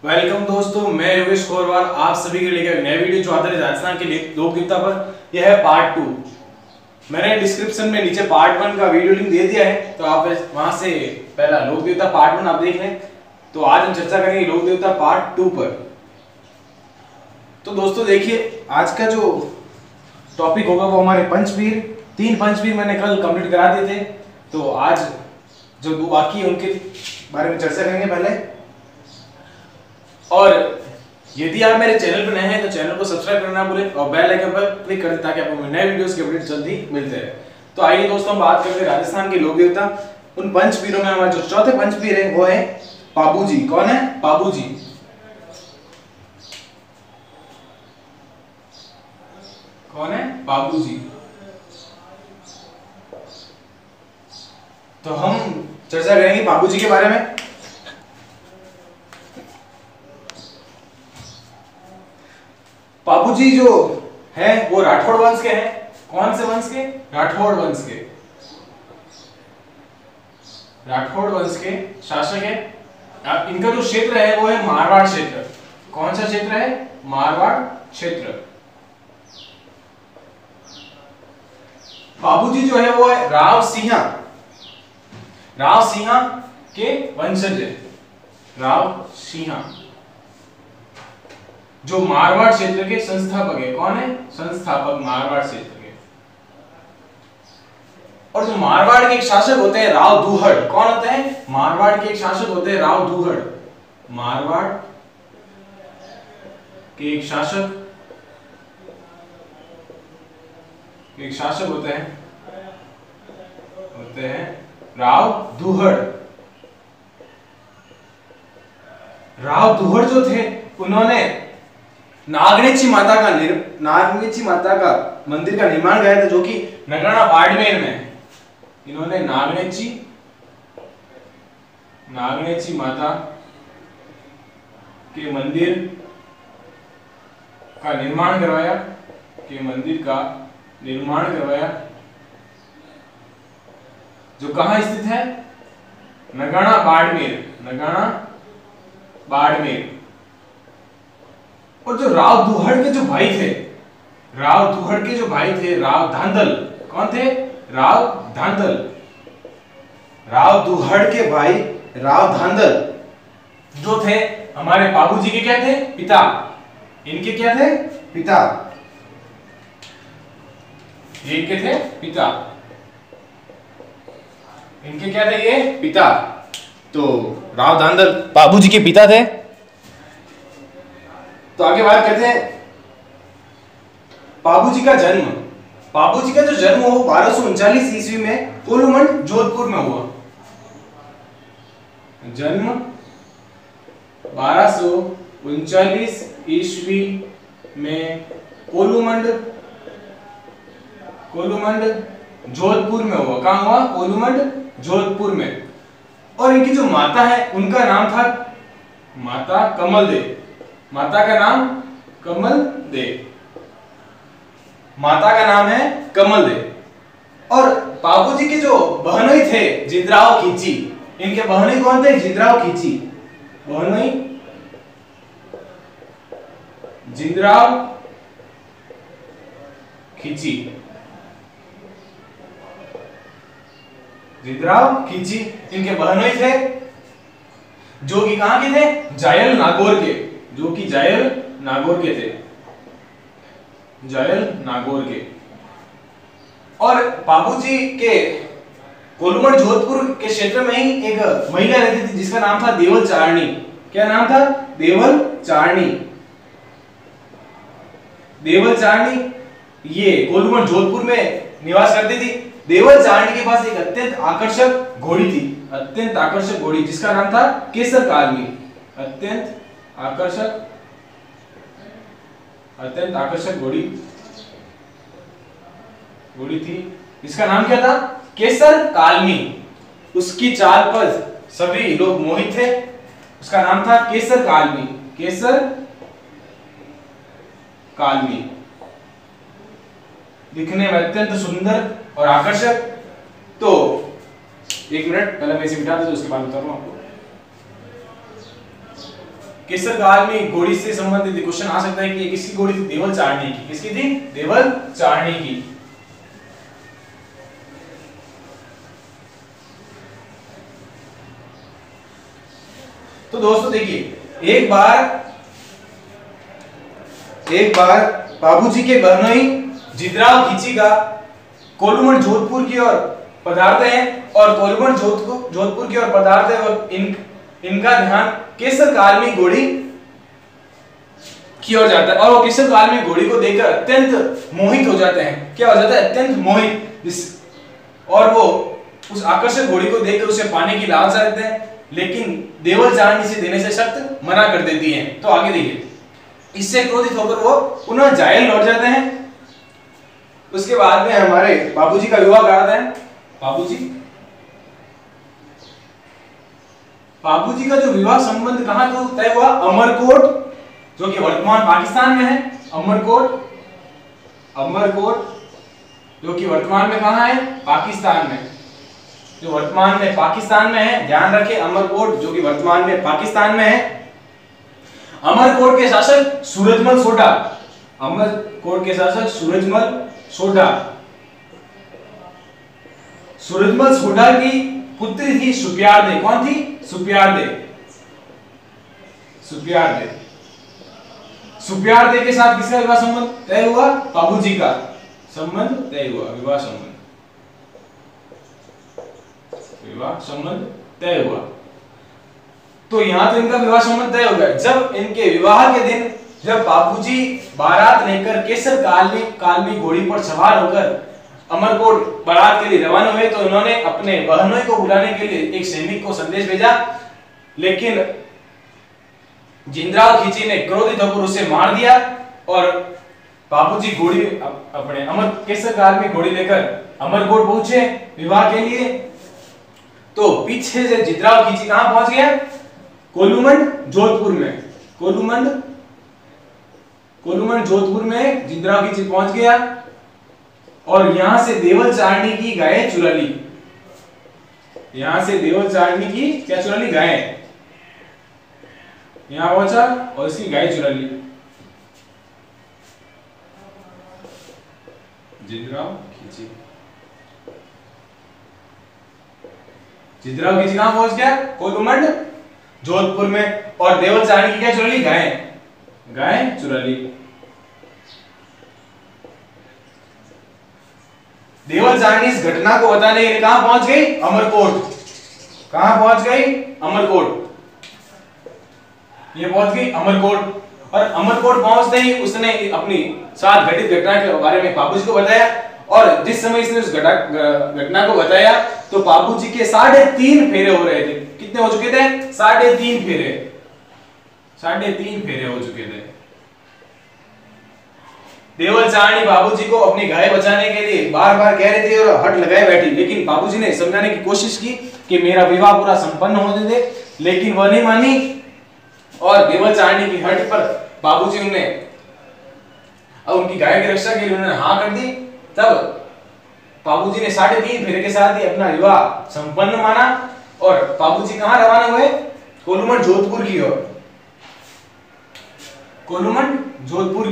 Welcome दोस्तों, मैं योगेश कोरवाल आप सभी के लिए नया वीडियो जो आधारित राजस्थान के लोक देवता पर यह है पार्ट 2। मैंने डिस्क्रिप्शन में नीचे पार्ट 1 का वीडियो लिंक दे दिया है, तो आप वहां से पहला लोक देवता पार्ट 1 आप देख लें। तो आज हम चर्चा करेंगे लोक देवता पार्ट 2 पर। तो दोस्तों देखिए, आज का जो टॉपिक होगा वो हमारे पंचवीर। 3 पंचवीर मैंने कल कंप्लीट करा दिए थे, तो आज जो 2 बाकी है उनके बारे में चर्चा करेंगे पहले। और यदि आप मेरे चैनल पर नए हैं तो चैनल को सब्सक्राइब करना ना भूलें और बेल आइकन पर क्लिक कर दें ताकि आपको नए वीडियोस के अपडेट जल्दी मिलते रहे। तो आइए दोस्तों, हम बात करते हैं राजस्थान के लोक देवता। उन पंचवीरों में हमारे जो चौथे पंचवीर है वो है पाबूजी। कौन है? पाबूजी। कौन है? पाबूजी। तो हम चर्चा करेंगे पाबूजी के बारे में। पाबूजी जो है वो राठौड़ वंश के हैं। कौन से वंश के? राठौड़ वंश के। राठौड़ वंश के शासक है। अब इनका जो क्षेत्र है वो है मारवाड़ क्षेत्र। कौन सा क्षेत्र है? मारवाड़ क्षेत्र। पाबूजी जो है वो है राव सिंहा के वंशज है। राव सिंहा जो मारवाड़ क्षेत्र के संस्थापक है। कौन है? संस्थापक मारवाड़ क्षेत्र के। और जो मारवाड़ के एक शासक होते हैं राव दुहड़। कौन होते हैं? मारवाड़ के एक शासक होते हैं राव दुहड़। मारवाड़ के एक शासक होते हैं राव दुहड़। राव दुहड़ जो थे उन्होंने नागनेची माता का मंदिर का निर्माण कराया था, जो कि नगराना बाड़मेर में है। इन्होंने नागनेची माता के मंदिर का निर्माण करवाया, जो कहां स्थित है? नगाना बाड़मेर। और जो राव दुहड़ के जो भाई थे राव धांधल। कौन थे? राव धांधल। राव दुहड़ के भाई राव धांधल जो थे हमारे बाबूजी के क्या थे? पिता। इनके क्या थे? पिता। इनके थे पिता। इनके क्या थे? ये पिता। तो राव धांधल बाबूजी के पिता थे। तो आगे बात करते हैं पाबूजी का जन्म। पाबूजी का जो जन्म हो 1239 ईस्वी में कोलूमंड जोधपुर में हुआ। जन्म 1239 ईस्वी में कोलूमंड जोधपुर में हुआ। कहां हुआ? कोलूमंड जोधपुर में। और इनकी जो माता है उनका नाम था माता कमल देव। माता का नाम कमल देव। माता का नाम है कमल देव। और बाबूजी के जो बहनोई थे जिंद्राव खींची। इनके बहनोई कौन थे? जिंद्राव खींची। बहनोई जिंद्राव खींची इनके बहनोई थे, जो कि कहां के थे? जायल नागौर के। जो कि जायल नागौर के थे। और बाबूजी के कोलूमंड जोधपुर के क्षेत्र में ही एक महिला रहती थी जिसका नाम था देवल चारणी। क्या नाम था? देवल चारणी। ये कोलूमंड जोधपुर में निवास करती थी। देवल चारणी के पास एक अत्यंत आकर्षक घोड़ी जिसका नाम था केसर कालमी। अत्यंत आकर्षक घोड़ी थी। इसका नाम क्या था? केसर कालमी। उसकी चाल पर सभी लोग मोहित थे। उसका नाम था केसर कालमी। दिखने में अत्यंत सुंदर और आकर्षक। तो एक मिनट पहले मैं इसे मिटा दूं, उसके बाद बताऊंगा आपको। केसर काल में घोड़ी से संबंधित क्वेश्चन आ सकता है कि ये किसकी घोड़ी थी? देवल चारणी की। किसकी थी? देवल चारणी की। तो दोस्तों देखिए, एक बार बाबूजी के बहनोई जिद्राव खींची का कोलुमन जोधपुर की ओर पधारते हैं और कोलुमन जोधपुर की ओर पधारते हैं और इनका ध्यान केसर काल में घोड़ी की ओर जाता है और वो केसर काल में घोड़ी को देखकर अत्यंत मोहित हो जाते हैं। क्या हो जाता है? अत्यंत मोहित। और वो उस आकर्षक घोड़ी को देखकर उसे पाने की लालसा रखते हैं, लेकिन देवल चारणी से देने से सख्त मना कर देती हैं। तो आगे देखिए, इससे क्रोधित होकर वो पुनः जायल लौट जाते हैं। उसके बाद में हमारे बाबूजी का विवाह कराते हैं। बाबूजी का जो विवाह संबंध कहां तो तय हुआ? अमरकोट, जो कि वर्तमान पाकिस्तान में है। अमरकोट जो कि वर्तमान में कहां है? पाकिस्तान में। जो वर्तमान में पाकिस्तान में है, ध्यान रखें, अमरकोट जो कि वर्तमान में पाकिस्तान में है। अमरकोट के शासक सूरजमल सोढ़ा। अमरकोट के शासक सूरजमल सोढ़ा। सूरजमल सोढ़ा की पुत्री थी सुप्यारदे। कौन थी? सुप्यारदे के साथ किसका विवाह संबंध तय हुआ? बाबूजी का संबंध तय हुआ। विवाह संबंध तय हुआ। तो यहां तो इनका विवाह संबंध तय हो गया। जब इनके विवाह के दिन, जब बाबूजी बारात लेकर केसर काल में घोड़ी पर सवार होकर अमरकोट बारात के लिए रवाना हुए, तो उन्होंने अपने बहनोई को बुलाने के लिए एक सैनिक को संदेश भेजा, लेकिन जिंद्राव खींची ने क्रोधित होकर उसे मार दिया और बाबूजी घोड़ी अपने केसर काल में घोड़ी लेकर अमरकोट पहुंचे विवाह के लिए। तो पीछे से जिद्राव खींची कहां पहुंच गया? कोलुमन जोधपुर में जिद्राव खींची पहुंच गया और यहां से देवल चारणी की गायें चुरा ली। क्या चुरा ली? गायें। यहां पहुंचा और इसकी गाय चुरा ली। जिद्राव खींची कहां पहुंच गया? कोलुमन जोधपुर में। और देवल चारणी की क्या चुरा ली? गायें चुरा ली। देवल चारणी इस घटना को बताने के लिए कहां पहुंच गई? अमरकोट। कहां पहुंच गई? अमरकोट। ये पहुंच गई अमरकोट और अमरकोट पहुंचते ही उसने अपनी साथ घटित घटना के बारे में बाबूजी को बताया। और जिस समय इसने उस घटना को बताया तो बाबूजी के 3.5 फेरे हो रहे थे। कितने हो चुके थे? 3.5 फेरे। 3.5 फेरे हो चुके थे। देवल चारणी बाबूजी को अपनी गाय बचाने के लिए बार-बार कह रही थी और हट लगाए बैठी, लेकिन बाबूजी ने समझाने की कोशिश की कि मेरा विवाह पूरा संपन्न होने दे, लेकिन वह नहीं मानी। और देवल चारणी की हट पर बाबूजी उनकी गाय की रक्षा के लिए उन्होंने हाँ कर दी। तब बाबूजी ने 3.5 फेरे के साथ ही अपना विवाह संपन्न माना और बाबूजी कहां रवाना हुए? कोलुमन जोधपुर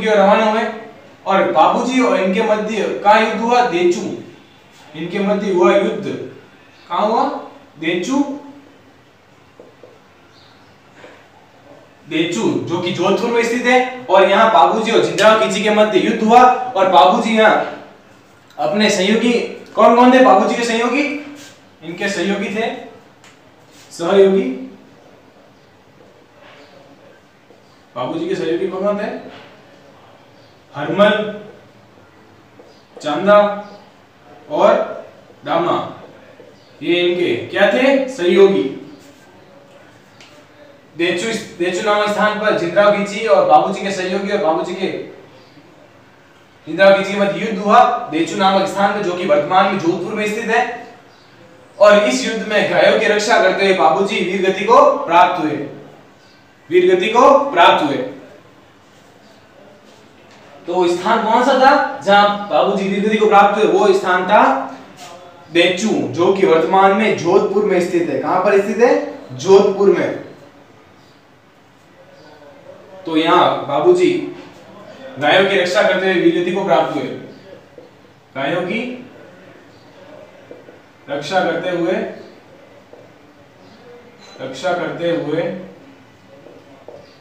की ओर रवाना हुए। और बाबूजी और इनके मध्य का युद्ध हुआ? देचू। इनके मध्य हुआ युद्ध कहां हुआ? देचू जो कि जोधपुर में स्थित है। और यहाँ बाबूजी और जिंद्राव खींची के मध्य युद्ध हुआ और बाबूजी यहाँ अपने सहयोगी, कौन थे बाबूजी के सहयोगी? इनके सहयोगी थे बाबूजी के सहयोगी कौन थे? हरमल, चांदा और दामा। ये इनके क्या थे? सहयोगी। देचू नामक स्थान पर जिंद्राव खींची और बाबूजी के सहयोगी और बाबूजी के जिंद्राव खींची के मध्य युद्ध हुआ देचू नामक स्थान पर, जो कि वर्तमान में जोधपुर में स्थित है। और इस युद्ध में गायों की रक्षा करते हुए बाबूजी वीरगति को प्राप्त हुए। तो स्थान कौन सा था जहां बाबूजी वीरगति को प्राप्त हुए? वो स्थान था देचू, जो कि वर्तमान में जोधपुर में स्थित है। कहां पर स्थित है? जोधपुर में। तो यहाँ बाबूजी गायों की रक्षा करते हुए वीर गति को प्राप्त हुए। गायों की रक्षा करते हुए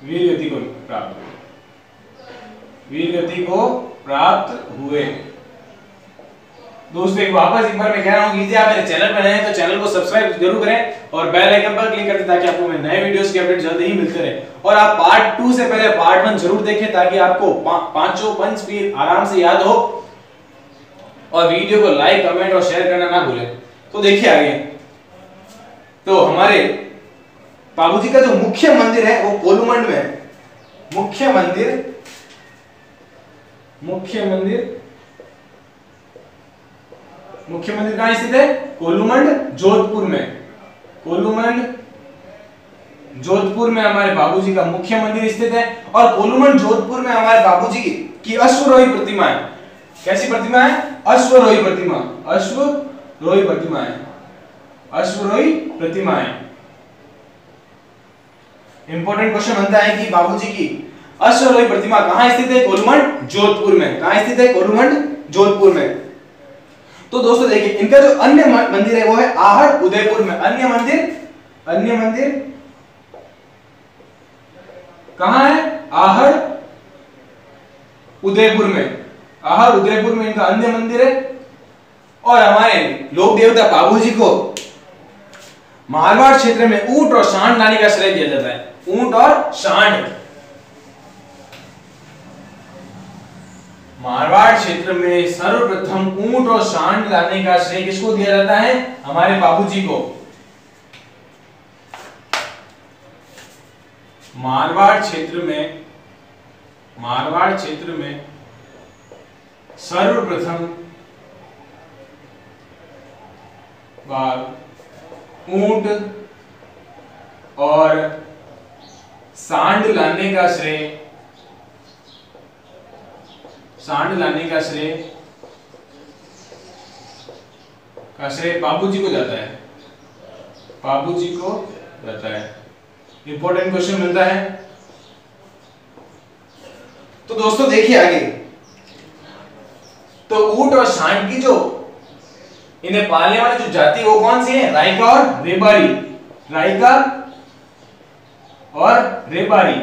वीर गति को प्राप्त हुए। वीर गति को प्राप्त हुए। दोस्तों एक बार मैं कह रहा हूं कि यदि आप मेरे चैनल पर नए हैं तो चैनल को सब्सक्राइब जरूर करें और बेल आइकन पर क्लिक कर दें ताकि आपको मेरे नए वीडियोस के अपडेट जल्दी ही मिलते रहे। और आप पार्ट 2 से पहले पार्ट 1 जरूर देखें ताकि आपको पांचों पंचवीर आराम से याद हो। और वीडियो को लाइक, कमेंट और शेयर करना ना भूलें। तो देखिए आगे, तो हमारे बाबूजी का जो मुख्य मंदिर है वो कोलूमंड में है। मुख्य मंदिर कहां स्थित है? कोलूमंड जोधपुर में। कोलूमंड जोधपुर में हमारे बाबूजी का मुख्य मंदिर स्थित है। और कोलूमंड जोधपुर में हमारे बाबूजी की अश्वरोही प्रतिमा है। कैसी प्रतिमा है? अश्वरोही प्रतिमा। अश्वरोही प्रतिमा है। अश्वरोही प्रतिमा है। इंपॉर्टेंट क्वेश्चन बनता है कि बाबूजी की अश्वरोही प्रतिमा कहां स्थित है? कोलूमंड जोधपुर में। कहां स्थित है? कोलूमंड जोधपुर में। तो दोस्तों देखिए, इनका जो अन्य मंदिर है वो है आहड़ उदयपुर में। अन्य मंदिर कहां है? आहड़ उदयपुर में। आहड़ उदयपुर में इनका अन्य मंदिर है। और हमारे लोक देवता बाबूजी को मारवाड़ क्षेत्र में ऊंट और सांड लाने का श्रेय दिया जाता है। ऊंट और सांड। मारवाड़ क्षेत्र में सर्वप्रथम ऊंट और सांड लाने का श्रेय किसको दिया जाता है? हमारे बाबूजी को। मारवाड़ क्षेत्र में सर्वप्रथम बार ऊंट और सांड लाने का श्रेय बाबूजी को जाता है। बाबूजी को जाता है। इंपॉर्टेंट क्वेश्चन मिलता है। तो दोस्तों देखिए आगे, तो ऊंट और सांड की जो इन्हें पालने वाली जो जाति वो कौन सी है? राइका और रेबारी। राइका और रेबारी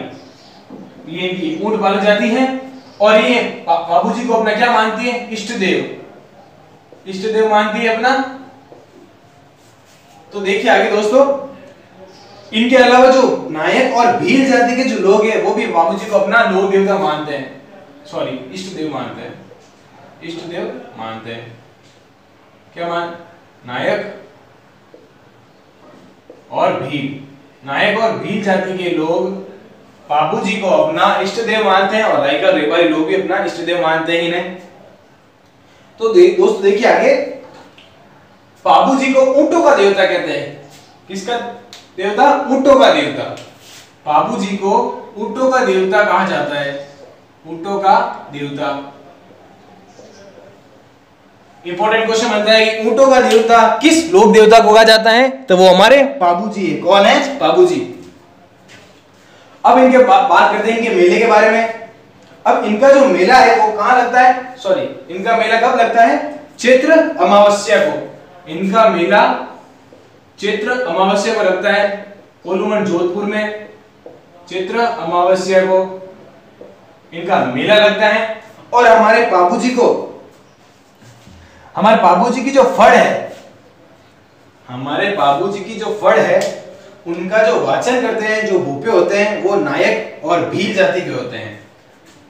ये इनकी ऊंट पालक जाति है। और ये बाबूजी को अपना क्या मानती है? इष्ट देव मानती है अपना। तो देखिए आगे दोस्तों, इनके अलावा जो नायक और भील जाति के जो लोग हैं वो भी बाबूजी को अपना लोक देवता मानते हैं। सॉरी, इष्ट देव मानते हैं। क्या नायक और भील जाति के लोग बाबूजी को अपना इष्ट देव मानते हैं। और राइका रेबारी लोग भी अपना इष्ट देव मानते हैं इन्हें। तो दोस्तों देखिए आगे, बाबूजी को ऊंटों का देवता कहते हैं। किसका देवता? ऊंटों का देवता। बाबूजी को ऊंटों का देवता कहा जाता है। ऊंटों का देवता। इंपॉर्टेंट क्वेश्चन बनता है कि ऊंटों का देवता किस लोक देवता को कहा जाता है? तो वो हमारे बाबूजी है। कौन है? बाबूजी। अब इनके बात करते हैं इनके मेले के बारे में। अब इनका जो मेला है वो कहां लगता है? सॉरी, इनका मेला कब लगता है? चैत्र अमावस्या को। इनका मेला चैत्र अमावस्या को लगता है कोलूमंड जोधपुर में। चैत्र अमावस्या को इनका मेला लगता है। और हमारे बाबूजी की जो फड़ है उनका जो वाचन करते हैं जो भूपे होते हैं वो नायक और भील जाति के होते हैं।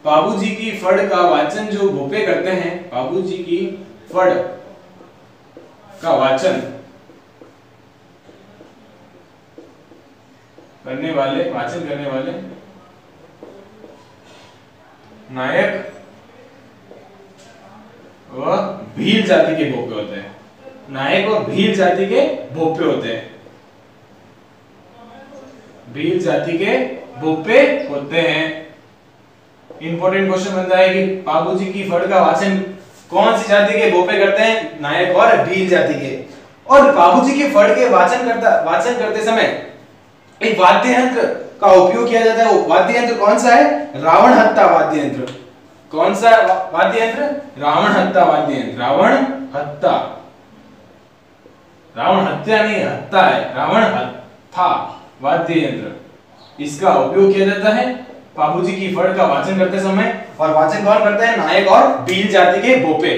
बाबूजी की फड़ का वाचन जो भूपे करते हैं, बाबूजी की फड़ का वाचन करने वाले नायक व भील जाति के भोपे होते हैं। नायक और भील जाति के भोपे होते हैं। भील जाति के भोपे होते हैं। इंपॉर्टेंट क्वेश्चन बनता है कि बाबूजी की फड़ का वाचन कौन सी जाति के भोपे करते हैं? नायक और भील जाति के। और बाबूजी की फड़ के वाचन करते समय एक वाद्य यंत्र का उपयोग किया जाता है वो वाद्य यंत्र कौन सा है? रावण हत्ता वाद्य यंत्र। कौन सा वाद्य यंत्र? रावण हत्ता वाद्य यंत्र। रावण हत्ता, रावण हत्या नहीं, हत्ता है, रावण हत्था वाद्य यंत्र। इसका उपयोग किया जाता है बाबूजी की फड़ का वाचन करते समय। और वाचन कौन करता है? नायक और भील जाति के भोपे।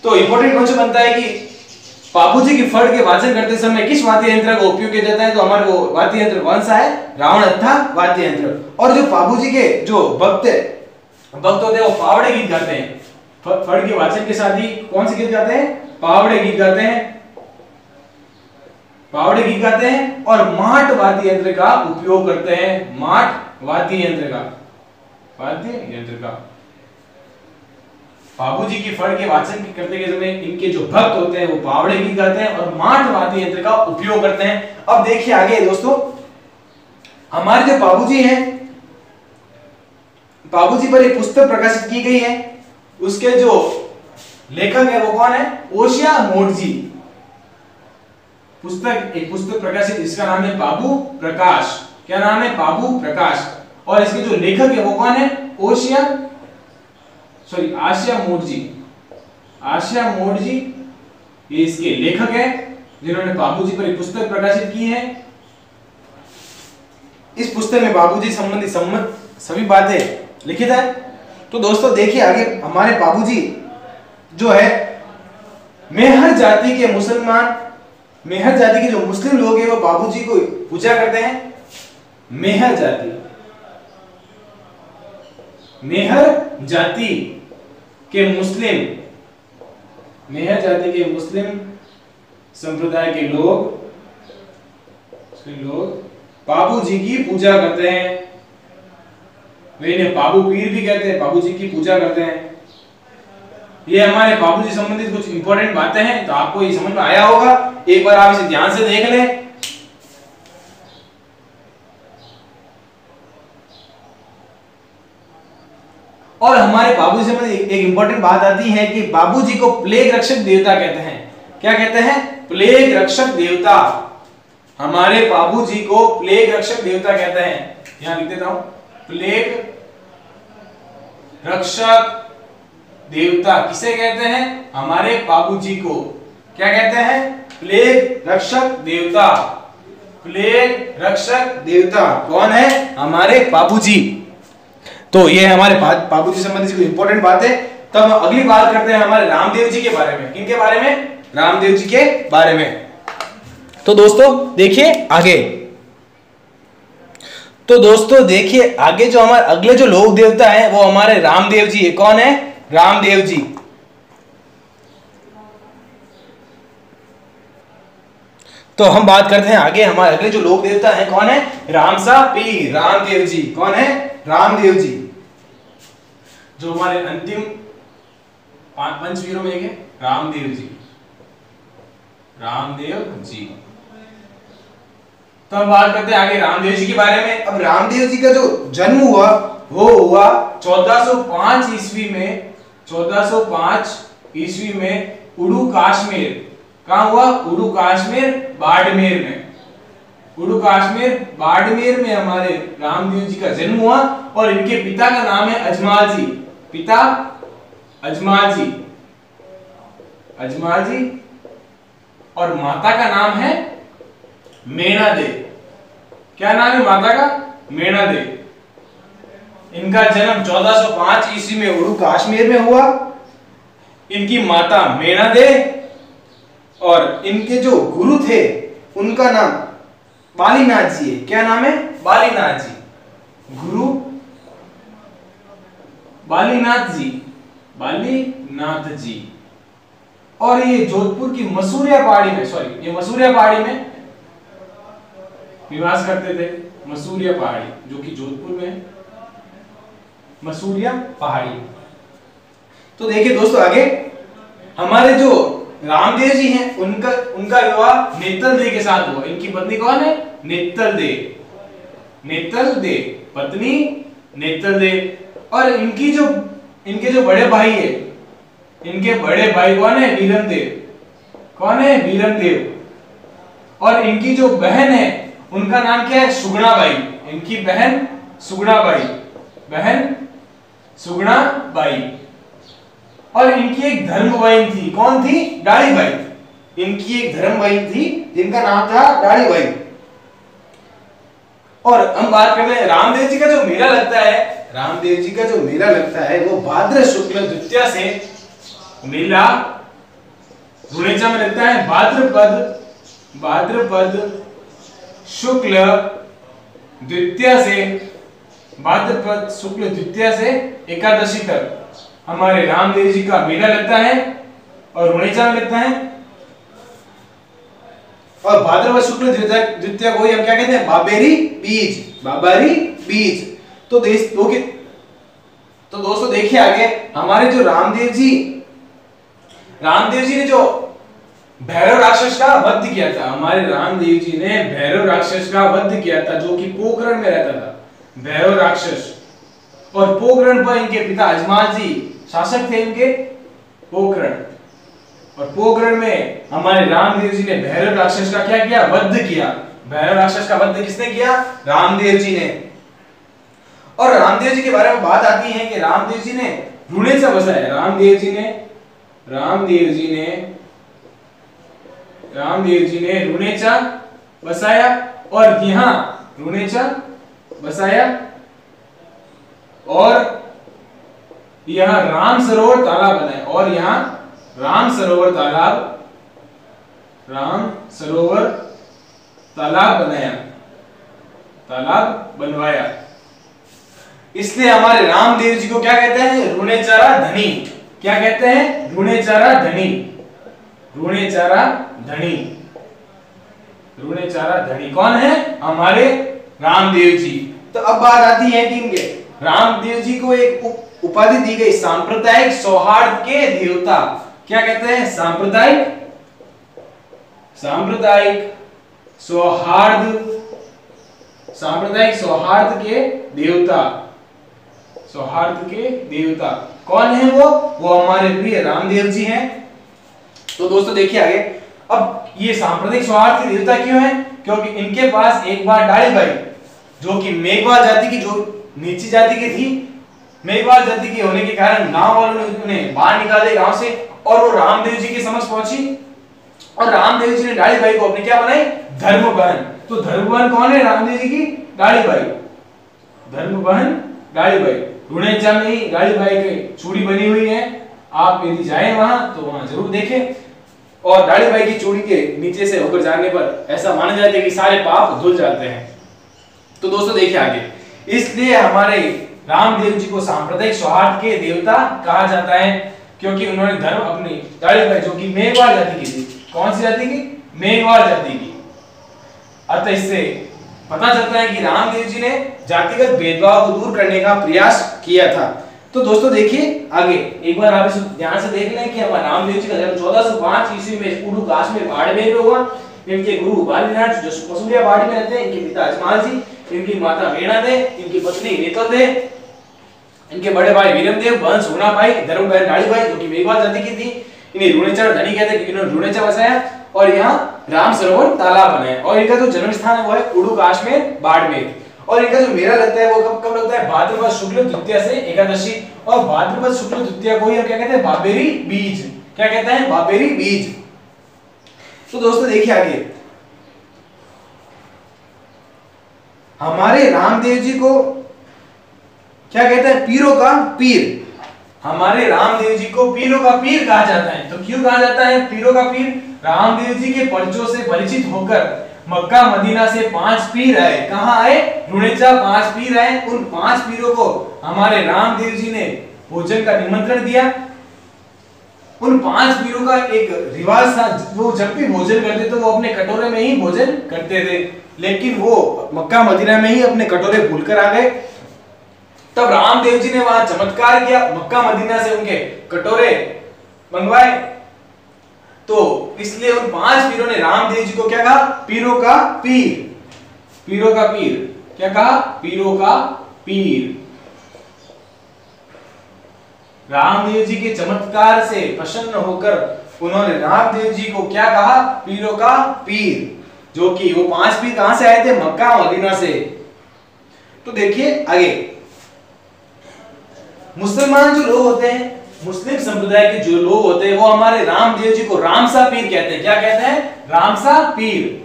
तो इंपॉर्टेंट क्वेश्चन बनता है कि बाबूजी की फड़ के वाचन करते समय किस वाद्य यंत्र का उपयोग किया जाता है? तो हमारे वो वाद्य यंत्र कौन सा है? रावण हत्था वाद्य यंत्र। और जो बाबूजी के जो भक्त होते हैं वो पावड़े गीत गाते हैं। फड़ के वाचन के साथ ही कौन से गीत गाते हैं? पावड़े गीत गाते हैं, पावड़े गीत गाते हैं। और माट वाद्य यंत्र का उपयोग करते हैं, माट वाद्य यंत्र का, वाद्य यंत्र का। बाबूजी की फड़ के वाचन करते के समय इनके जो भक्त होते हैं वो पावड़े गीत गाते हैं और माट वाद्य यंत्र का उपयोग करते हैं। अब देखिए आगे दोस्तों, हमारे जो बाबूजी हैं, बाबूजी पर एक पुस्तक प्रकाशित की गई है। उसके जो लेखक है वो कौन है? ओशिया मोडजी। एक पुस्तक प्रकाशित, इसका नाम है बाबू प्रकाश। क्या नाम है? बाबू प्रकाश। और इसके जो लेखक है वो कौन है? आशिया मोडजी। आशिया मोडजी ये इसके लेखक है जिन्होंने बाबूजी पर एक पुस्तक प्रकाशित की है। इस पुस्तक में बाबूजी संबंधी सभी बातें लिखित है। तो दोस्तों देखिए आगे, हमारे बाबूजी जो है मेहर जाति के मेहर जाति के जो मुस्लिम लोग हैं वो बाबूजी को पूजा करते हैं। मेहर जाति के मुस्लिम संप्रदाय के लोग बाबूजी की पूजा करते हैं। वे इन्हें बाबू पीर भी कहते हैं, बाबूजी की पूजा करते हैं। ये हमारे बाबूजी संबंधित कुछ इंपॉर्टेंट बातें हैं। तो आपको ये समझ में आया होगा, एक बार आप इसे ध्यान से देख लें। और हमारे बाबूजी से एक इंपॉर्टेंट बात आती है कि बाबूजी को प्लेग रक्षक देवता कहते हैं। क्या कहते हैं? प्लेग रक्षक देवता। हमारे बाबूजी को प्लेग रक्षक देवता कहते हैं। यहां लिख देता हूं, प्लेग रक्षक देवता किसे कहते हैं? हमारे बाबूजी को क्या कहते हैं? प्लेग रक्षक देवता। प्लेग रक्षक देवता कौन है? हमारे बाबूजी। तो ये हमारे बाबूजी संबंधित कोई इंपॉर्टेंट बात है। तब अगली बात करते हैं हमारे रामदेव जी के बारे में। किनके बारे में? रामदेव जी के बारे में। तो दोस्तों देखिए आगे, जो हमारे अगले जो लोक देवता है वो हमारे रामदेव जी है। कौन है? रामदेव जी। तो हम बात करते हैं आगे, हमारे अगले जो लोक देवता है कौन है? रामसा पीर, रामदेव जी। कौन है? रामदेव जी। जो हमारे अंतिम पंचवीरों में एक है रामदेव जी। रामदेव जी। तो हम बात करते हैं आगे रामदेव जी के बारे में। अब रामदेव जी का जो जन्म हुआ वो हुआ 1405 ईस्वी में। 1405 ईस्वी में उड़ू कश्मीर। कहां हुआ? उड़ू कश्मीर बाड़मेर में। उड़ू कश्मीर बाड़मेर में हमारे रामदेव जी का जन्म हुआ। और इनके पिता का नाम है अजमाल जी। पिता अजमाल जी, अजमाल जी। और माता का नाम है मेणा दे। क्या नाम है माता का? मेणा दे। इनका जन्म 1405 ईस्वी में उड़ू कश्मीर में हुआ। इनकी माता मेणा दे और इनके जो गुरु थे उनका नाम बालीनाथ जी है। क्या नाम है? बालीनाथ जी। गुरु बालीनाथ जी, बालीनाथ जी। और ये जोधपुर की मसूरिया पहाड़ी में, ये मसूरिया पहाड़ी में निवास करते थे। मसूरिया पहाड़ी जो कि जोधपुर में है, मसूरिया पहाड़ी। तो देखिए दोस्तों आगे, हमारे जो रामदेव जी हैं उनका विवाह नेतल दे के साथ हुआ। इनकी पत्नी कौन है? नेतल दे। नेतल दे, पत्नी नेतल दे। और इनके जो बड़े भाई है, इनके बड़े भाई कौन है? वीरन देव। कौन है? वीरन देव। और इनकी जो बहन है उनका नाम क्या है? सुगुणाबाई। इनकी बहन सुगुणाबाई, बहन सुगुणाबाई। और इनकी एक धर्म बहन थी, कौन थी? डालीबाई। इनकी एक धर्म बहन थी जिनका नाम था डालीबाई। और हम बात करते हैं रामदेव जी का जो मेला लगता है, रामदेव जी का जो मेला लगता है वो भाद्र शुक्ल द्वितीया से मेला रुणेचा में लगता है। भाद्रपद शुक्ल द्वितीया से, भाद्रपद शुक्ल द्वितीया से एकादशी तक हमारे रामदेव जी का मेला लगता है और रुणेचा में लगता है। और भाद्रपद शुक्ल द्वितीया को हम क्या कहते हैं? बाबेरी बीज, बाबरी बीज। तो दोस्तों देखिए आगे, हमारे जो रामदेव जी ने जो भैरव राक्षस का वध किया था, हमारे रामदेव जी ने भैरव राक्षस का वध किया था जो कि पोखरण में रहता था, भैरव राक्षस। और पोखरण पर इनके पिता अजमाल जी शासक थे, इनके पोखरण। और पोखरण में हमारे रामदेव जी ने भैरव राक्षस का क्या किया? वध किया। भैरव राक्षस का वध किसने किया? रामदेव जी ने। और रामदेव जी के बारे में बात आती है कि रामदेव जी ने रुणेचा बसाया। रामदेव जी ने रुणेचा बसाया और यहाँ रुणेचा बसाया और यह राम सरोवर तालाब बनाया। और यहाँ राम सरोवर तालाब बनाया, तालाब बनवाया। इसलिए हमारे रामदेव जी को क्या कहते हैं? रुणेचारा धनी। क्या कहते हैं? रुणेचारा धनी, रुणेचारा धनी, रुणेचारा धनी। कौन है? हमारे रामदेव जी। तो अब बात आती है कि इनके रामदेव जी को एक उपाधि दी गई, सांप्रदायिक सौहार्द के देवता। क्या कहते हैं? सांप्रदायिक सौहार्द के देवता, सौहार्द के देवता। कौन है वो? वो हमारे प्रिय रामदेव जी हैं। तो दोस्तों देखिए आगे, अब ये सांप्रदायिक सौहार्द के देवता क्यों हैं? क्योंकि इनके पास एक बार डालीबाई जो कि मेघवाल जाति की, जो नीची जाति की थी, मेघवाल जाति के होने के कारण गांव वालों ने उन्हें बाहर निकाले गांव से और वो रामदेव जी के समक्ष पहुंची और रामदेव जी ने डालीबाई को अपनी क्या बनाई? धर्म बहन। तो धर्म बहन कौन है? रामदेव जी की डालीबाई, धर्म बहन डालीबाई। रुणेचा में ही डालीबाई की चूड़ी बनी हुई है, आप यदि जाएं वहां तो वहां जरूर देखें। और डालीबाई की चूड़ी के नीचे से होकर जाने पर ऐसा माना जाता है कि सारे पाप धुल जाते हैं। तो दोस्तों देखिए आगे, इसलिए हमारे रामदेव जी को सांप्रदायिक सौहार्द के देवता कहा जाता है क्योंकि उन्होंने धर्म अपनी डालीबाई जो कि मेघवाल जाति की थी, कौन सी जाति की? मेघवाल जाति की। अतः इससे पता चलता है कि रामदेव जी ने जातिगत भेदभाव को दूर करने का प्रयास किया था। तो दोस्तों देखिए आगे, एक बार आप इसे ध्यान से देख लें कि हमारे रामदेव जी का जन्म 1405 ईस्वी में पूर्व काश्मीर बाड़मेर में हुआ। इनके गुरु बालीनाथ जो पसुलिया बाड़ी में रहते हैं, इनके पिता अजमाल जी, इनकी माता वीणा दे, इनकी पत्नी नेतल दे, इनके बड़े भाई वीरमदेव, बहन सुगुणाबाई, धर्म बहन डालीबाई जो कि मेघवाल जाति की थी। इन्हें रुणेचारा धनी कहते हैं क्योंकि इन्होंने रुणेचा बसाया और यहाँ राम सरोवर तालाब बनाया। और इनका जो जन्म स्थान है वो है पूर्व काश्मीर बाड़मेर। और इनका जो मेला लगता है वो कब लगता है? भाद्रपद शुक्ल द्वितीया से एकादशी। और भाद्रपद शुक्ल द्वितीया को ही हम क्या कहते हैं? बाबेरी बीज। क्या कहते हैं? बाबेरी बीज। तो दोस्तों देखिए आगे, हमारे रामदेव जी को क्या कहते हैं? पीरों का पीर। हमारे रामदेव जी को पीरों का पीर कहा जाता है। तो क्यों कहा जाता है पीरों का पीर? रामदेव जी के परिचयों से परिचित होकर मक्का मदीना से 5 पीर आए। कहां आए? रुणेचा 5 पीर आए। उन 5 पीरों को हमारे रामदेव जी ने भोजन का निमंत्रण दिया। उन 5 पीरों का एक रिवाज था, वो जब भी भोजन करते तो वो अपने कटोरे में ही भोजन करते थे, लेकिन वो मक्का मदीना में ही अपने कटोरे भूलकर आ गए। तब रामदेव जी ने वहां चमत्कार किया, मक्का मदीना से उनके कटोरे मंगवाए। तो इसलिए उन 5 पीरों ने रामदेव जी को क्या कहा? पीरों का पीर। पीरों का पीर। क्या कहा? पीरों का पीर। रामदेव जी के चमत्कार से प्रसन्न होकर उन्होंने रामदेव जी को क्या कहा? पीरों का पीर। जो कि वो 5 पीर कहां से आए थे? मक्का और मदीना से। तो देखिए आगे, मुसलमान जो लोग होते हैं, मुस्लिम संप्रदाय के जो लोग होते हैं, वो हमारे रामदेव जी को रामसा पीर कहते हैं। क्या कहते हैं? रामसा पीर।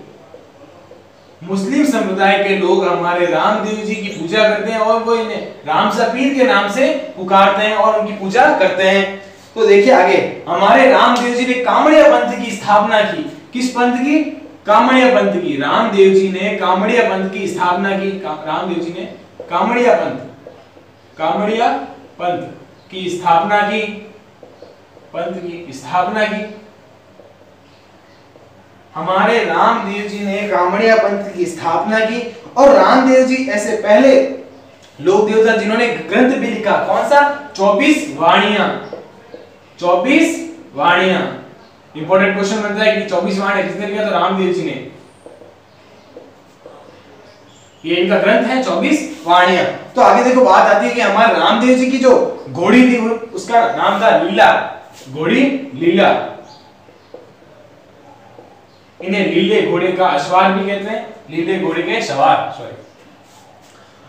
मुस्लिम संप्रदाय के लोग हमारे रामदेव जी की पूजा करते हैं और वो इन्हें रामसा पीर के नाम से पुकारते हैं और उनकी पूजा करते हैं। तो देखिए आगे, हमारे रामदेव जी ने कामड़िया पंथ की स्थापना की। किस पंथ की? कामड़िया पंथ की। रामदेव जी ने कामड़िया पंथ की स्थापना की। रामदेव जी ने कामड़िया पंथ की स्थापना की। हमारे रामदेव जी ने कामड़िया पंथ की स्थापना की। और रामदेव जी ऐसे पहले लोक देवता जिन्होंने ग्रंथ भी लिखा। कौन सा? 24 वाणियां। 24 वाणियां। इंपॉर्टेंट क्वेश्चन बनता है कि 24 वाणियां किसने लिखा? तो रामदेव जी ने। ये इनका ग्रंथ है 24 वाणियां। तो आगे देखो, बात आती है कि हमारे रामदेव जी की जो घोड़ी थी उसका नाम था लीला। घोड़ी लीला। इन्हें लीले घोड़े का अश्वार भी कहते हैं, लीले घोड़े के सवार, सॉरी।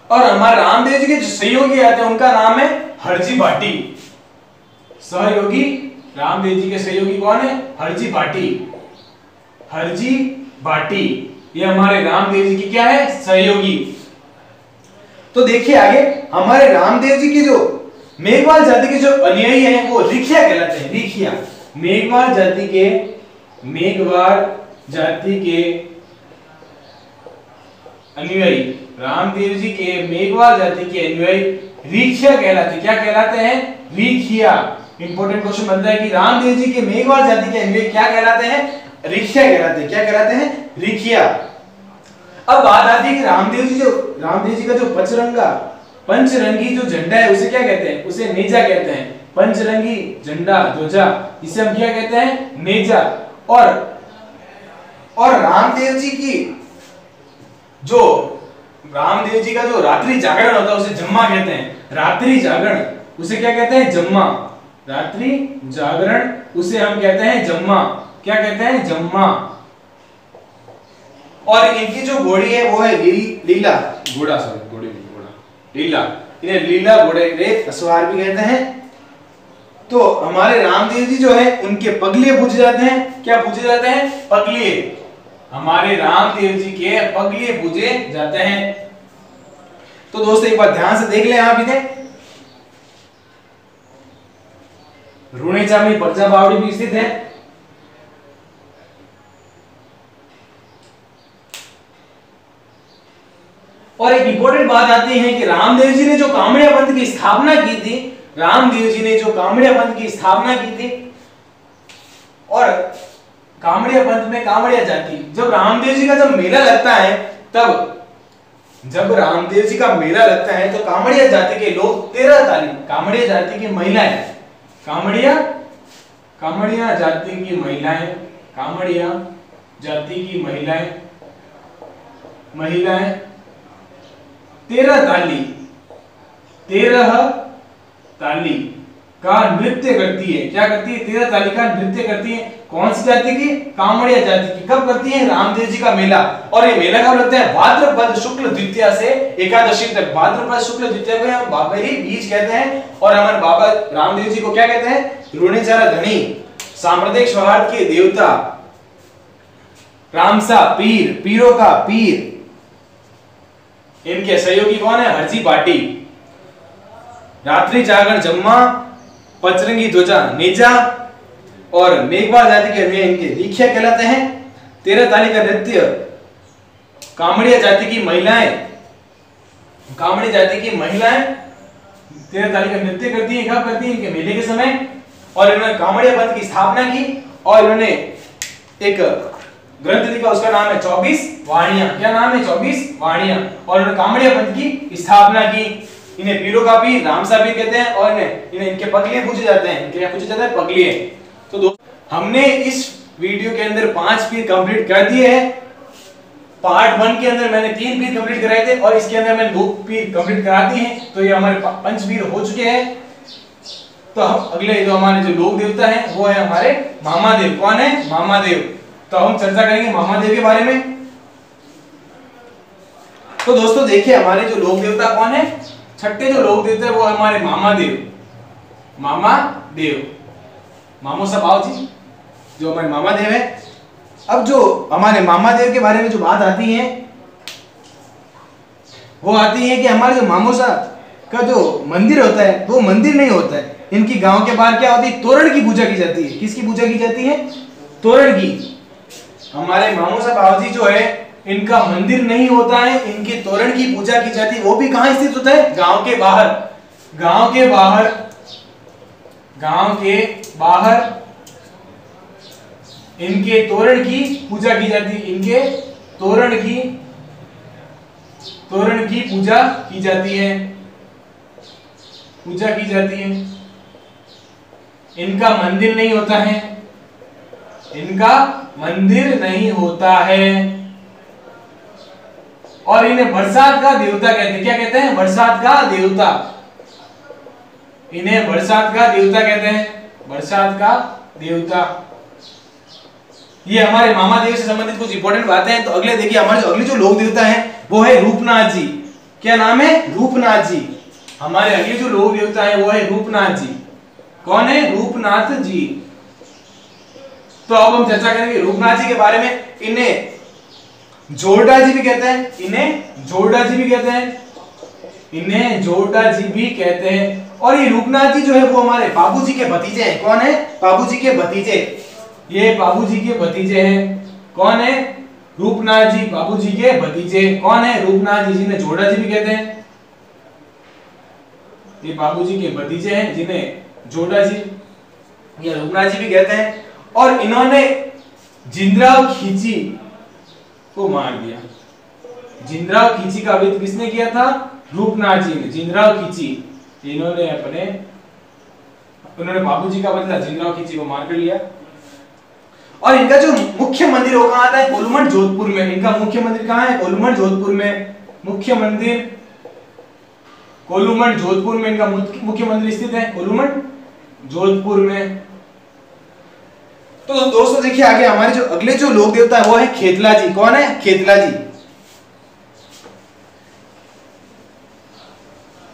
और हमारे रामदेव जी के जो सहयोगी आते हैं उनका नाम है हरजी भाटी। सहयोगी, रामदेव जी के सहयोगी कौन है? हरजी भाटी। हरजी भाटी ये हमारे रामदेव जी की क्या है? सहयोगी। तो देखिए आगे, हमारे रामदेव जी की जो मेघवाल जाति के जो अनुयायी हैं वो रिखिया कहलाते हैं। रिखिया। मेघवाल जाति के अनुयायी, रामदेव जी के मेघवाल जाति के अनुयायी रिखिया कहलाते हैं। क्या कहलाते हैं? रिखिया। इंपॉर्टेंट क्वेश्चन बनता है कि रामदेव जी के मेघवाल जाति के अनुयायी क्या कहलाते हैं? रिखिया कहलाते हैं। क्या कहलाते हैं? रिखिया। अब बात आती है कि रामदेव जी का जो पंचरंगी जो झंडा है उसे क्या कहते हैं? उसे नेजा कहते हैं। पंचरंगी झंडा, ध्वजा, इसे हम क्या कहते हैं? नेजा। और रामदेव जी का जो रात्रि जागरण होता है उसे जम्मा कहते हैं। रात्रि जागरण उसे क्या कहते हैं? जम्मा। रात्रि जागरण उसे हम कहते हैं जम्मा। क्या कहते हैं? जम्मा। और इनकी जो घोड़ी है वो है लीला घोड़ा, सॉरी घोड़ी नहीं, घोड़ा लीला। इन्हें लीला घोड़े के अश्वार भी कहते हैं। तो हमारे रामदेव जी जो है उनके पगलिए पूजे जाते हैं। क्या पूजे जाते हैं? पगलिए। हमारे रामदेव जी के पगलिए पूजे जाते हैं। तो दोस्तों एक बार ध्यान से देख लें आप इन्हें। रुणेचा में परजा बावड़ी भी स्थित है। और एक इंपॉर्टेंट बात आती है कि रामदेव जी ने जो कामड़िया पंथ की स्थापना की थी, रामदेव जी ने जो कामड़िया पंथ की स्थापना की थी, और कामड़िया पंथ में कामड़िया जाति, जब रामदेव जी का जब मेला लगता है जब रामदेव जी का मेला लगता है तो कामड़िया जाति के लोग 13 तारीख, कामड़िया जाति की महिलाएं, कामड़िया जाति की महिलाएं, कामड़िया जाति की महिलाएं 13 ताली का नृत्य करती है। क्या करती है? 13 ताली का नृत्य करती है। कौन सी जाति की? कामड़िया जाति की। कब करती है? रामदेव जी का मेला। और ये मेला कब लगता है? भाद्रपद शुक्ल द्वितीया से एकादशी तक। भाद्रपद शुक्ल द्वितीया को हम बाबरी बीज कहते हैं। और हमारे बाबा रामदेव जी को क्या कहते हैं? रुणेचारा धनी, सांप्रदायिक सौहार्द के देवता, रामसा पीर, पीरों का पीर। इनके सहयोगी कौन है? हरजी पाटी। रात्रि जागरण जम्मा, पंचरंगी ध्वजा नेजा, और मेघवाल जाति के अनुयायी इनके रिखिया कहलाते हैं। 13 ताली का नृत्य कामड़िया जाति की महिलाएं 13 ताली का नृत्य करती हैं। कब करती हैं? इनके मेले के समय। और इन्होंने कामड़िया पंथ की स्थापना की और इन्होंने एक ग्रंथ लिखा, उसका नाम है 24 वाणियां। क्या नाम है? 24 वाणियां। और इन्होंने कामड़िया पंथ की स्थापना की। इन्हें पीरों का पीर, रामसा पीर कहते हैं। और इन्हें इनके पगलिए पूजे जाते हैं। इनके क्या पूजे जाते हैं? पगलिए। तो दोस्तों हमने इस वीडियो के अंदर 5 पीर कंप्लीट कर दिए हैं। पार्ट 1 के अंदर मैंने 3 पीर कंप्लीट कराए थे और इसके अंदर मैंने 2 पीर कंप्लीट करा दिए हैं। तो ये हमारे 5 पीर हो चुके हैं। तो हम अगले जो हमारे जो लोक देवता हैं वो है हमारे मामादेव। कौन है? मामादेव। तो हम चर्चा करेंगे मामादेव के बारे में। तो दोस्तों देखिए हमारे जो लोक देवता कौन है, छठे जो लोक देवता है वो हमारे मामा देव, मामा देव, मामो साहब आओ जी, जो हमारे मामा देव है। अब जो हमारे मामा देव के बारे में जो बात आती है वो आती है कि हमारे जो मामो साहब का जो मंदिर होता है वो मंदिर नहीं होता है, इनकी गांव के बाहर क्या होती है, तोरण की पूजा की जाती है। किसकी पूजा की जाती है, तोरण की। हमारे मामो साहब बाबूजी जो है इनका मंदिर नहीं होता है, इनके तोरण की पूजा की जाती है। वो भी कहां स्थित होता है, गांव के बाहर, गांव के बाहर, गांव के बाहर इनके तोरण की पूजा की जाती है, इनके तोरण की पूजा की जाती है, पूजा की जाती है। इनका मंदिर नहीं होता है, इनका मंदिर नहीं होता है। और इन्हें बरसात का देवता कहते हैं। क्या कहते हैं, बरसात का देवता। इन्हें बरसात का देवता कहते हैं, बरसात का देवता। ये हमारे मामा देव से संबंधित कुछ इंपॉर्टेंट बातें हैं। तो अगले देखिए हमारे जो अगले जो लोक देवता है वो है रूपनाथ जी। क्या नाम है, रूपनाथ जी। हमारे अगले जो लोक देवता है वो है रूपनाथ जी। कौन है, रूपनाथ जी। तो अब हम चर्चा करेंगे रूपनाथ जी के बारे में। इन्हें जोरडा जी भी कहते हैं, इन्हें जोरडा जी भी कहते हैं, इन्हें जोरडा जी भी कहते हैं। और ये रूपनाथ जी जो है वो हमारे बाबूजी के भतीजे हैं। कौन है, बाबूजी के भतीजे। ये बाबूजी के भतीजे हैं। कौन है, रूपनाथ जी, बाबूजी के भतीजे। कौन है, रूपनाथ जी, जिन्हें जोरडा जी भी कहते हैं। ये बाबूजी के भतीजे हैं जिन्हें जोरडा जी या रूपनाथ जी भी कहते हैं। और इन्होंने जिंदराव खींची को मार दिया। जिंदराव खींची का वध किसने किया था, रूपनाथ जी ने। जिंदराव खींची उन्होंने बाबूजी का बदला जिंदराव खींची को मार कर लिया। और इनका जो मुख्य मंदिर वो कहां आता है, कोलुमंड जोधपुर में। इनका मुख्य मंदिर कहां है, कोलुमंड जोधपुर में। मुख्य मंदिर कोलुमंड जोधपुर में इनका मुख्य मंदिर स्थित है, कोलुमंड जोधपुर में। तो दोस्तों देखिए आगे हमारे जो अगले जो लोक देवता है वो है खेतला जी। कौन है, खेतला जी।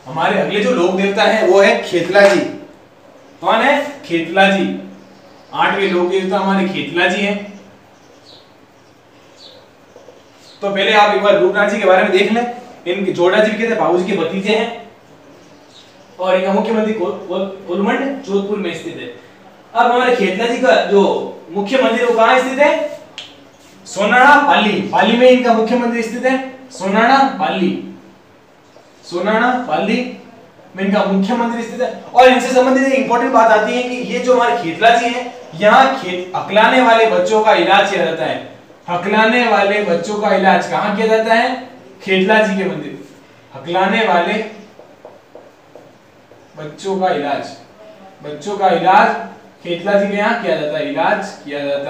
हमारे अगले जो लोक देवता है वो है खेतला जी। कौन है, खेतला जी। 8वें लोक देवता हमारे खेतला जी हैं। तो पहले आप एक बार रूपनाथ जी के बारे में देख लें। इनके जोरडा जी भी कहते हैं, बाबूजी के भतीजे हैं। और इनका मुख्य मंदिर कोलुमंड जोधपुर में स्थित है। अब हमारे खेतला जी का जो मुख्य मंदिर वो कहां स्थित है, सोनाड़ा पाली। पाली में इनका मुख्य मंदिर स्थित है, सोनाड़ा पाली। सोनाड़ा पाली में इनका मुख्य मंदिर स्थित है। और इनसे संबंधित एक इंपॉर्टेंट बात आती है कि ये जो हमारे खेतला जी हैं, यहाँ हकलाने वाले बच्चों का इलाज किया जाता है। हकलाने वाले बच्चों का इलाज कहाँ किया जाता है, खेतला जी के मंदिर। हकलाने वाले बच्चों का इलाज खेतला जी के यहाँ किया जाता है। इलाज किया जाता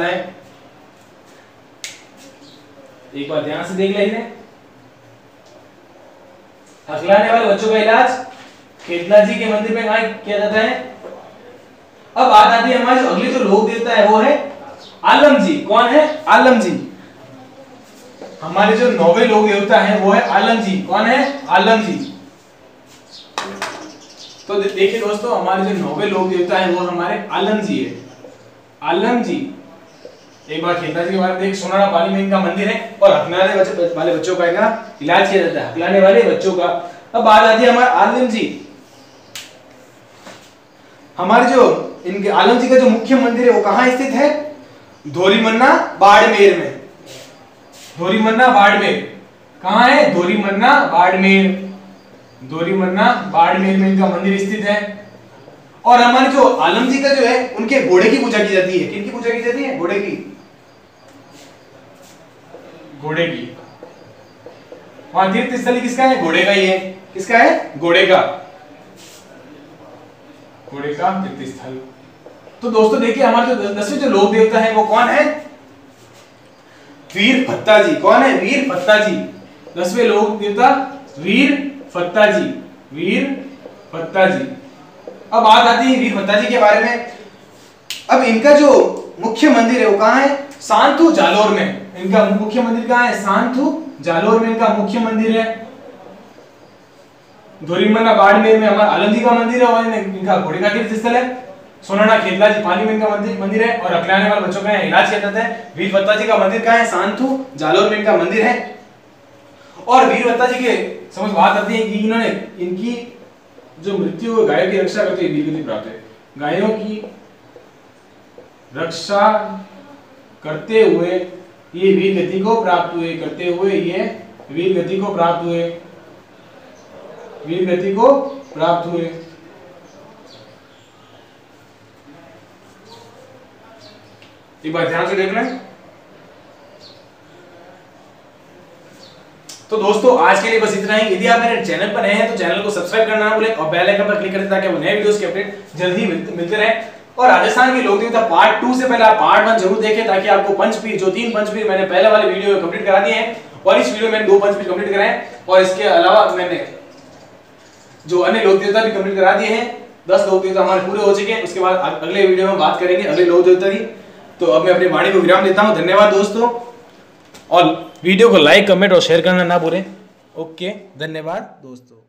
है। एक बार ध्यान से देख लेंगे। हकलाने वाले बच्चों का इलाज खेतला जी के मंदिर में कहाँ किया जाता है। अब बात आती है हमारे अगले जो लोक देवता है वो है आलम जी। कौन है, आलम जी। हमारे जो 9वें लोक देवता है वो है आलम जी। कौन है, आलम जी। तो देखिए दोस्तों हमारे जो 9वें लोक देवता है वो हमारे आलम जी है। आलम जी। एक बार खेतला जी के बारे में देख। सोनाड़ा पाली में इनका मंदिर है और हकलाने वाले बच्चों का इनका इलाज किया जाता है, हकलाने वाले बच्चों का। अब बात आती है हमारे आलम जी। हमारे जो इनके आलम जी का जो मुख्य मंदिर है वो कहां स्थित है, धोरीमन्ना बाड़मेर में। धोरीमन्ना बाड़मेर कहां है, धोरीमन्ना बाड़मेर। धोरीमन्ना बाड़मेर में इनका मंदिर स्थित है। और हमारे जो आलम जी का जो है उनके घोड़े की पूजा की जाती है। किनकी पूजा की जाती है, घोड़े की। घोड़े की। वहां तीर्थ स्थली किसका है, घोड़े का ही है। किसका है, घोड़े का। घोड़े का तीर्थ स्थल। तो दोस्तों देखिए हमारे जो 10वें जो लोक देवता है वो कौन है, वीर फत्ता जी। कौन है, वीर फत्ता जी। 10वें लोक देवता वीर फत्ता जी। वीर फत्ता जी। अब बात आती है वीर फत्ता जी के बारे में। अब इनका जो मुख्य मंदिर है वो कहां है, सांतू जालोर में। इनका मुख्य मंदिर कहाँ है? सांथू जालोर में इनका मुख्य मंदिर है। धोरीमन्ना बाड़मेर में हमारा आलंदी का मंदिर है और इनका घोड़े का तीर्थ स्थल है। सोनाना खेतलाजी पाली में इनका मंदिर है। और अकलाने वाले बच्चों का इलाज किया जाता है। वीरवत्ता जी का मंदिर कहाँ है? सांथू जालोर में इनका मंदिर है। और वीरवत्ता जी के समझ बात आती है कि इन्होंने इनकी जो मृत्यु हो गायों की रक्षा करते हुए वीरगति प्राप्त है। गायों की रक्षा करते हुए ये वीरगति को प्राप्त हुए, करते हुए ये वीरगति को प्राप्त हुए, वीरगति को प्राप्त हुए। एक बार ध्यान से देख लें। तो दोस्तों आज के लिए बस इतना ही। यदि आप मेरे चैनल पर नए हैं तो चैनल को सब्सक्राइब करना ना भूलें और बेल आइकन पर क्लिक करें ताकि वो नए वीडियोस के अपडेट जल्दी मिलते रहें। और राजस्थान की लोक देवता पार्ट 2 से पहले आप पार्ट 1 जरूर देखें ताकि आपको पंचपीर, जो 3 पंचपीर मैंने पहले वाले वीडियो में कंप्लीट करा दिए हैं और इस वीडियो में मैंने 2 पंचपीर कंप्लीट कराए हैं। और इसके अलावा मैंने जो अन्य लोक देवता भी कंप्लीट करा दिए हैं। 10 लोक देवता हमारे पूरे हो चुके हैं। उसके बाद अगले वीडियो में बात करेंगे अगले लोक देवता की। तो अब मैं अपनी वाणी को विराम देता हूं। धन्यवाद दोस्तों, और वीडियो को लाइक, कमेंट और शेयर करना ना भूलें। ओके, धन्यवाद दोस्तों।